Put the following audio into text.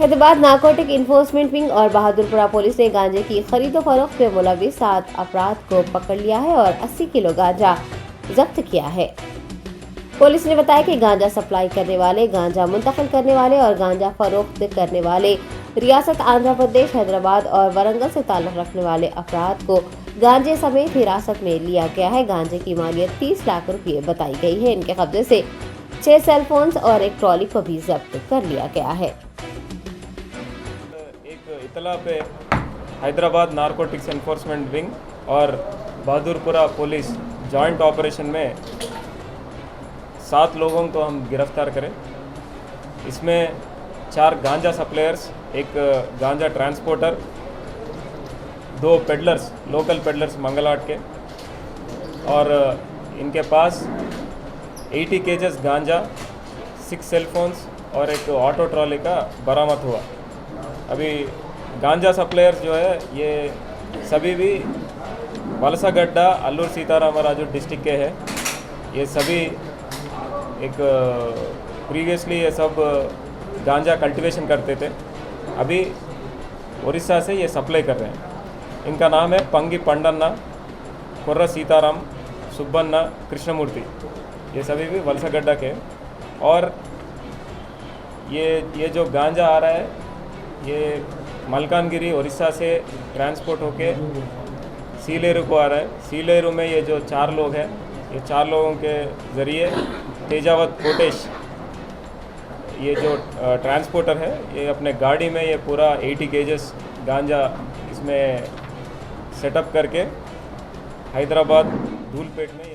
Hyderabad narcotic enforcement wing और Bahadurpura police ने गांजे की खरीदो फरोख्त में मुलविस 7 अपराध को पकड़ लिया है और 80 किलो गांजा जब्त किया है। पुलिस ने बताया कि गांजा सप्लाई करने वाले, गांजा मुंतकिल करने वाले और गांजा फरोख्त करने वाले रियासत आंध्र प्रदेश, हैदराबाद और वरंगल से ताल्लुक रखने वाले अफराद को गांजे समेत हिरासत में लिया गया है। गांजे की मालियत 30 लाख रुपये बताई गई है। इनके कब्जे से 6 सेल फोन्स और एक ट्रॉली को भी जब्त कर लिया गया है। इतला पे हैदराबाद नारकोटिक्स एनफोर्समेंट विंग और बहादुरपुरा पुलिस जॉइंट ऑपरेशन में 7 लोगों को हम गिरफ्तार करें। इसमें 4 गांजा सप्लायर्स, एक गांजा transporter, 2 peddlers, local peddlers Manglat के, और इनके पास 80 केजेस गांजा, 6 सेलफोन्स और एक ऑटो ट्रॉली का बरामद हुआ। अभी गांजा सप्लायर्स जो है ये सभी भी वलसागड्डा, अल्लूर सीतारामराजू डिस्ट्रिक्ट के हैं। ये सभी एक प्रीवियसली ये सब गांजा कल्टीवेशन करते थे, अभी उड़ीसा से ये सप्लाई कर रहे हैं। इनका नाम है पंगी पंडन्ना, कुर्रा सीताराम, सुब्बन्ना, कृष्णमूर्ति। ये सभी भी वलसागड्डा के। और ये जो गांजा आ रहा है ये मलकानगिरी उड़ीसा से ट्रांसपोर्ट होके सीलेरू को आ रहा है। सीलेरू में ये जो 4 लोग हैं, ये 4 लोगों के ज़रिए तेजावत कोटेश, ये जो ट्रांसपोर्टर है, ये अपने गाड़ी में ये पूरा 80 केजेस गांजा इसमें सेटअप करके हैदराबाद धूलपेट में